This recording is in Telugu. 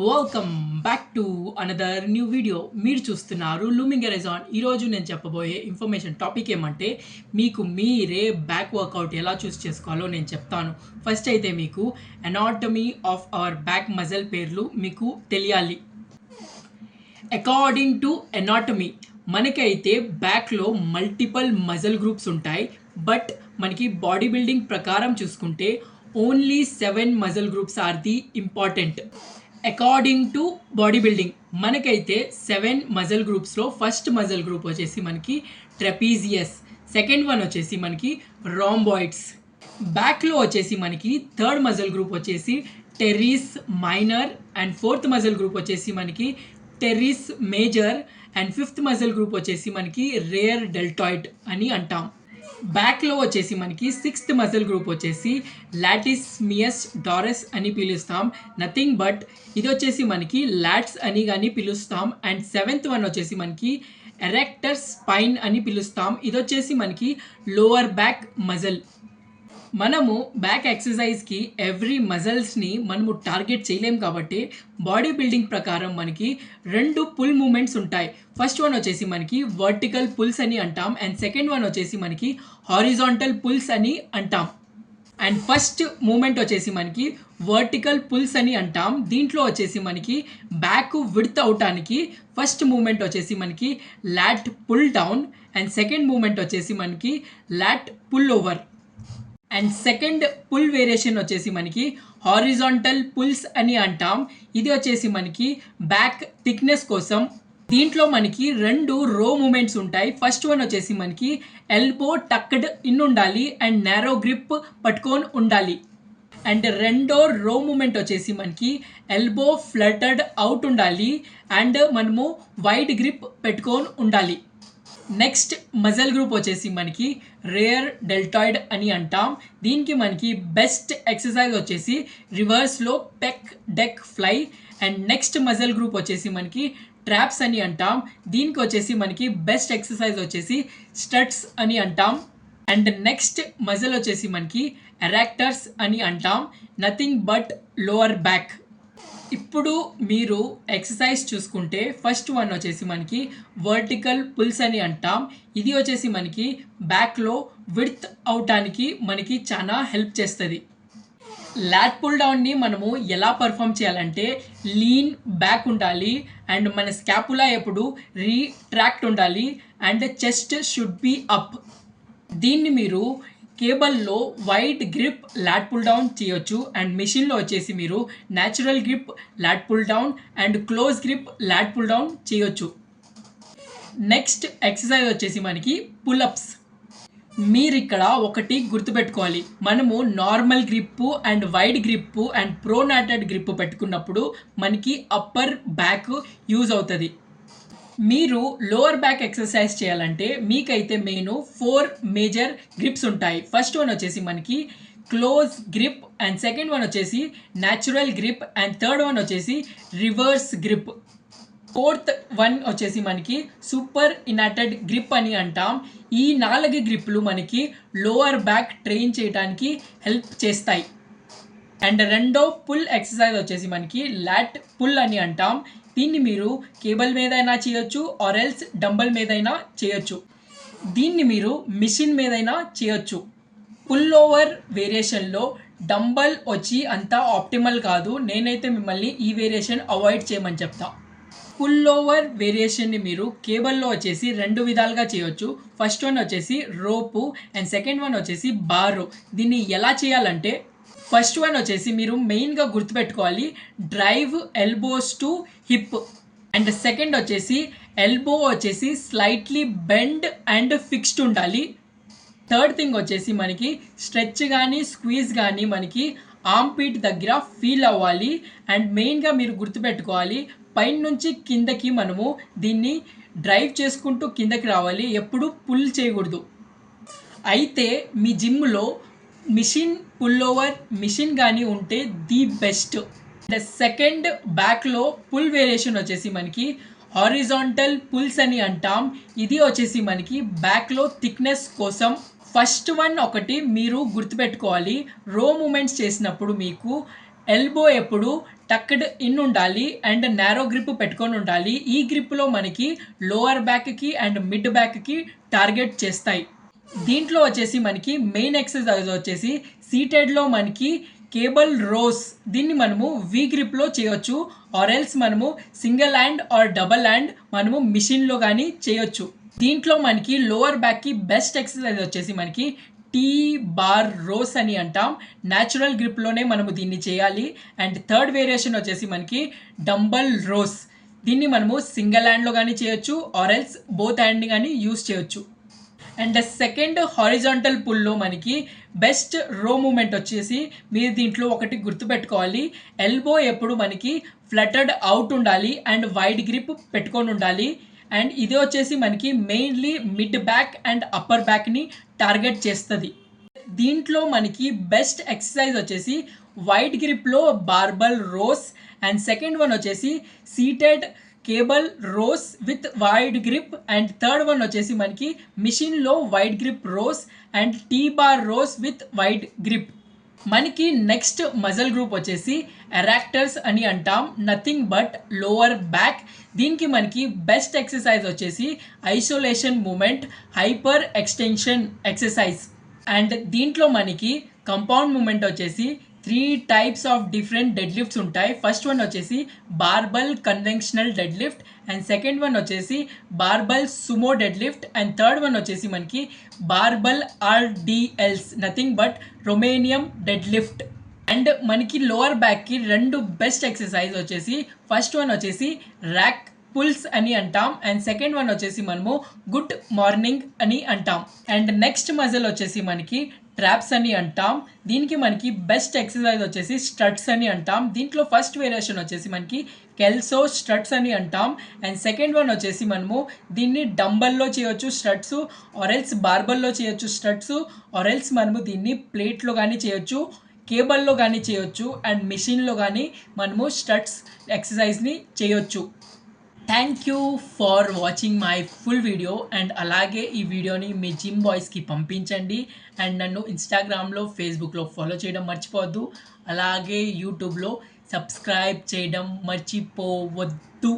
Welcome back to another new video. మీరు చూస్తున్నారు లూమింగ్ ఎరైజాన్. ఈరోజు నేను చెప్పబోయే ఇన్ఫర్మేషన్ టాపిక్ ఏమంటే మీకు మీరే బ్యాక్ వర్కౌట్ ఎలా చూస్ చేసుకోవాలో నేను చెప్తాను. ఫస్ట్ అయితే మీకు anatomy of our back muscle పేర్లు మీకు తెలియాలి. అకార్డింగ్ టు అనాటమీ మనకైతే బ్యాక్లో మల్టిపుల్ మజిల్ గ్రూప్స్ ఉంటాయి. బట్ మనకి బాడీ బిల్డింగ్ ప్రకారం చూసుకుంటే only 7 muscle groups are the important. According to body building మనకైతే 7 మజిల్ గ్రూప్స్లో ఫస్ట్ మజిల్ గ్రూప్ వచ్చేసి మనకి ట్రెపీజియస్, సెకండ్ వన్ వచ్చేసి మనకి రాంబాయిడ్స్, బ్యాక్లో వచ్చేసి మనకి థర్డ్ మజిల్ గ్రూప్ వచ్చేసి teres minor and fourth muscle group వచ్చేసి మనకి teres major and fifth muscle group వచ్చేసి మనకి రేర్ డెల్టాయిడ్ అని అంటాం. బ్యాక్లో వచ్చేసి మనకి సిక్స్త్ మజిల్ గ్రూప్ వచ్చేసి లాటిస్మియస్ డారస్ అని పిలుస్తాం. నథింగ్ బట్ ఇది వచ్చేసి మనకి లాట్స్ అని కానీ పిలుస్తాం. అండ్ సెవెంత్ వన్ వచ్చేసి మనకి ఎరెక్టర్ స్పైన్ అని పిలుస్తాం. ఇది వచ్చేసి మనకి లోవర్ బ్యాక్ మజిల్. మనము బ్యాక్ ఎక్సర్సైజ్కి ఎవ్రీ మజిల్స్ని మనము టార్గెట్ చేయలేం కాబట్టి బాడీ బిల్డింగ్ ప్రకారం మనకి 2 పుల్ మూమెంట్స్ ఉంటాయి. ఫస్ట్ వన్ వచ్చేసి మనకి వర్టికల్ పుల్స్ అని అంటాం అండ్ సెకండ్ వన్ వచ్చేసి మనకి హారిజాంటల్ పుల్స్ అని అంటాం. అండ్ ఫస్ట్ మూమెంట్ వచ్చేసి మనకి వర్టికల్ పుల్స్ అని అంటాం. దీంట్లో వచ్చేసి మనకి బ్యాక్ విడ్త్ అవటానికి ఫస్ట్ మూమెంట్ వచ్చేసి మనకి lat pull down and second movement వచ్చేసి మనకి lat pull over. And second pull variation వచ్చేసి మనకి హారిజాంటల్ పుల్స్ అని అంటాం. ఇది వచ్చేసి మనకి బ్యాక్ థిక్నెస్ కోసం. దీంట్లో మనకి 2 రో మూమెంట్స్ ఉంటాయి. ఫస్ట్ వన్ వచ్చేసి మనకి ఎల్బో టక్డ్ ఇన్ ఉండాలి అండ్ నారో గ్రిప్ పట్టుకొని ఉండాలి. అండ్ రెండో రో మూమెంట్ వచ్చేసి మనకి ఎల్బో ఫ్లటర్డ్ అవుట్ ఉండాలి అండ్ మనము వైడ్ గ్రిప్ పెట్టుకొని ఉండాలి. నెక్స్ట్ మజిల్ గ్రూప్ వచ్చేసి మనకి రేర్ డెల్టాయిడ్ అని అంటాం. దీనికి మనకి బెస్ట్ ఎక్సర్సైజ్ వచ్చేసి రివర్స్లో pec deck fly. And next muscle group వచ్చేసి మనకి ట్రాప్స్ అని అంటాం. దీనికి వచ్చేసి మనకి బెస్ట్ ఎక్సర్సైజ్ వచ్చేసి స్టట్స్ అని అంటాం. అండ్ నెక్స్ట్ మజిల్ వచ్చేసి మనకి ఎరాక్టర్స్ అని అంటాం. Nothing but lower back. ఇప్పుడు మీరు ఎక్సర్సైజ్ చూసుకుంటే ఫస్ట్ వన్ వచ్చేసి మనకి వర్టికల్ పుల్స్ అని అంటాం. ఇది వచ్చేసి మనకి బ్యాక్లో విడ్త్ అవటానికి మనకి చాలా హెల్ప్ చేస్తుంది. లాట్ పుల్ డౌన్ని మనము ఎలా పర్ఫామ్ చేయాలంటే లీన్ బ్యాక్ ఉండాలి అండ్ మన స్కాపులా ఎప్పుడు రీట్రాక్ట్ ఉండాలి and chest should be up. దీన్ని మీరు కేబుల్లో wide grip lat pull down చేయొచ్చు అండ్ మిషన్లో వచ్చేసి మీరు natural grip lat pull down and close grip lat pull down చేయొచ్చు. నెక్స్ట్ ఎక్సర్సైజ్ వచ్చేసి మనకి పుల్అప్స్. మీరు ఇక్కడ ఒకటి గుర్తుపెట్టుకోవాలి, మనము normal grip and wide grip and pronated grip పెట్టుకున్నప్పుడు మనకి అప్పర్ బ్యాక్ యూజ్ అవుతుంది. మీరు లోవర్ బ్యాక్ ఎక్సర్సైజ్ చేయాలంటే మీకైతే మెయిన్ 4 మేజర్ గ్రిప్స్ ఉంటాయి. ఫస్ట్ వన్ వచ్చేసి మనకి close grip and second one వచ్చేసి natural grip and third one వచ్చేసి రివర్స్ గ్రిప్. ఫోర్త్ వన్ వచ్చేసి మనకి సూపర్ ఇనాటెడ్ గ్రిప్ అని అంటాం. ఈ 4 గ్రిప్లు మనకి లోవర్ బ్యాక్ ట్రైన్ చేయడానికి హెల్ప్ చేస్తాయి. అండ్ రెండో పుల్ ఎక్సర్సైజ్ వచ్చేసి మనకి లాట్ పుల్ అని అంటాం. దీన్ని మీరు కేబుల్ మీదైనా చేయొచ్చు ఆర్ ఎల్స్ డంబల్ మీదైనా చేయొచ్చు. దీన్ని మీరు మిషన్ మీదైనా చేయొచ్చు. పుల్ ఓవర్ వేరియేషన్లో డంబల్ వచ్చి అంత ఆప్టిమల్ కాదు. నేనైతే మిమ్మల్ని ఈ వేరియేషన్ అవాయిడ్ చేయమని చెప్తా. పుల్ ఓవర్ వేరియేషన్ని మీరు కేబుల్లో వచ్చేసి 2 విధాలుగా చేయొచ్చు. ఫస్ట్ వన్ వచ్చేసి రోపు అండ్ సెకండ్ వన్ వచ్చేసి బారు. దీన్ని ఎలా చేయాలంటే ఫస్ట్ వన్ వచ్చేసి మీరు మెయిన్గా గుర్తుపెట్టుకోవాలి drive elbows to hip. And second వచ్చేసి ఎల్బో వచ్చేసి స్లైట్లీ బెండ్ అండ్ ఫిక్స్డ్ ఉండాలి. థర్డ్ థింగ్ వచ్చేసి మనకి స్ట్రెచ్ కానీ స్క్వీజ్ కానీ మనకి ఆర్మ్ పీట్ దగ్గర ఫీల్ అవ్వాలి. అండ్ మెయిన్గా మీరు గుర్తుపెట్టుకోవాలి పైన నుంచి కిందకి మనము దీన్ని డ్రైవ్ చేసుకుంటూ కిందకి రావాలి, ఎప్పుడు పుల్ చేయకూడదు. అయితే మీ జిమ్లో మిషన్ పుల్ ఓవర్ మిషన్ కానీ ఉంటే ది బెస్ట్. ద సెకండ్ బ్యాక్లో పుల్ వేరియేషన్ వచ్చేసి మనకి హారిజాంటల్ పుల్స్ అని అంటాం. ఇది వచ్చేసి మనకి బ్యాక్లో థిక్నెస్ కోసం. ఫస్ట్ వన్ ఒకటి మీరు గుర్తుపెట్టుకోవాలి, రో మూమెంట్స్ చేసినప్పుడు మీకు ఎల్బో ఎప్పుడు టక్డ్ ఇన్ ఉండాలి అండ్ నారో గ్రిప్ పెట్టుకొని ఉండాలి. ఈ గ్రిప్లో మనకి లోవర్ బ్యాక్కి అండ్ మిడ్ బ్యాక్కి టార్గెట్ చేస్తాయి. దీంట్లో వచ్చేసి మనకి మెయిన్ ఎక్సర్సైజ్ వచ్చేసి సీటెడ్లో మనకి కేబుల్ రోస్. దీన్ని మనము వి గ్రిప్లో చేయొచ్చు, ఆర్ ఎల్స్ మనము single hand or double hand మనము మిషన్లో కానీ చేయొచ్చు. దీంట్లో మనకి లోవర్ బ్యాక్కి బెస్ట్ ఎక్సర్సైజ్ వచ్చేసి మనకి టీ బార్ రోస్ అని అంటాం. న్యాచురల్ గ్రిప్లోనే మనము దీన్ని చేయాలి. అండ్ థర్డ్ వేరియేషన్ వచ్చేసి మనకి డంబల్ రోస్. దీన్ని మనము సింగిల్ హ్యాండ్లో కానీ చేయొచ్చు, ఆర్ ఎల్స్ బోత్ హ్యాండ్ కానీ యూస్ చేయొచ్చు. అండ్ సెకండ్ హారిజాంటల్ పుల్లో మనకి బెస్ట్ రో మూమెంట్ వచ్చేసి మీరు దీంట్లో ఒకటి గుర్తుపెట్టుకోవాలి. ఎల్బో ఎప్పుడు మనకి ఫ్లటర్డ్ అవుట్ ఉండాలి అండ్ వైడ్ గ్రిప్ పెట్టుకొని ఉండాలి. అండ్ ఇది వచ్చేసి మనకి mainly mid back and upper బ్యాక్ని టార్గెట్ చేస్తుంది. దీంట్లో మనకి బెస్ట్ ఎక్సర్సైజ్ వచ్చేసి వైడ్ గ్రిప్లో barbell rows and second one వచ్చేసి seated cable rows with wide grip and third one వచ్చేసి మనకి మిషన్లో wide grip rows and T bar rows with wide grip. మనకి నెక్స్ట్ మజిల్ గ్రూప్ వచ్చేసి ఎరాక్టర్స్ అని అంటాం. Nothing but lower back. దీనికి మనకి బెస్ట్ ఎక్సర్సైజ్ వచ్చేసి isolation movement, hyper extension exercise. And దీంట్లో మనకి కంపౌండ్ మూమెంట్ వచ్చేసి 3 types of different dead lifts ఉంటాయి. ఫస్ట్ వన్ వచ్చేసి barbell conventional dead lift and second one వచ్చేసి barbell sumo dead lift and third one వచ్చేసి మనకి barbell RDLs, nothing but Romanian dead lift. And మనకి లోవర్ బ్యాక్కి 2 బెస్ట్ ఎక్సర్సైజ్ వచ్చేసి ఫస్ట్ వన్ వచ్చేసి ర్యాక్ పుల్స్ అని అంటాం అండ్ సెకండ్ వన్ వచ్చేసి మనము గుడ్ మార్నింగ్ అని అంటాం. అండ్ నెక్స్ట్ మజిల్ వచ్చేసి మనకి ట్రాప్స్ అని అంటాం. దీనికి మనకి బెస్ట్ ఎక్సర్సైజ్ వచ్చేసి స్ట్రట్స్ అని అంటాం. దీంట్లో ఫస్ట్ వేరియేషన్ వచ్చేసి మనకి కెల్సో స్ట్రట్స్ అని అంటాం అండ్ సెకండ్ వన్ వచ్చేసి మనము దీన్ని డంబల్లో చేయొచ్చు స్ట్రట్స్, ఆర్ ఎల్స్ బార్బల్లో చేయొచ్చు స్ట్రట్స్, ఆర్ ఎల్స్ మనము దీన్ని ప్లేట్లో కానీ చేయొచ్చు, కేబుల్లో కానీ చేయొచ్చు అండ్ మిషన్లో కానీ మనము స్ట్రట్స్ ఎక్సర్సైజ్ని చేయొచ్చు. Thank you for watching my full video and అలాగే ఈ వీడియోని మీ జిమ్ బాయ్స్కి పంపించండి అండ్ నన్ను ఇన్స్టాగ్రామ్లో, ఫేస్బుక్లో ఫాలో చేయడం మర్చిపోవద్దు. అలాగే యూట్యూబ్లో సబ్స్క్రైబ్ చేయడం మర్చిపోవద్దు.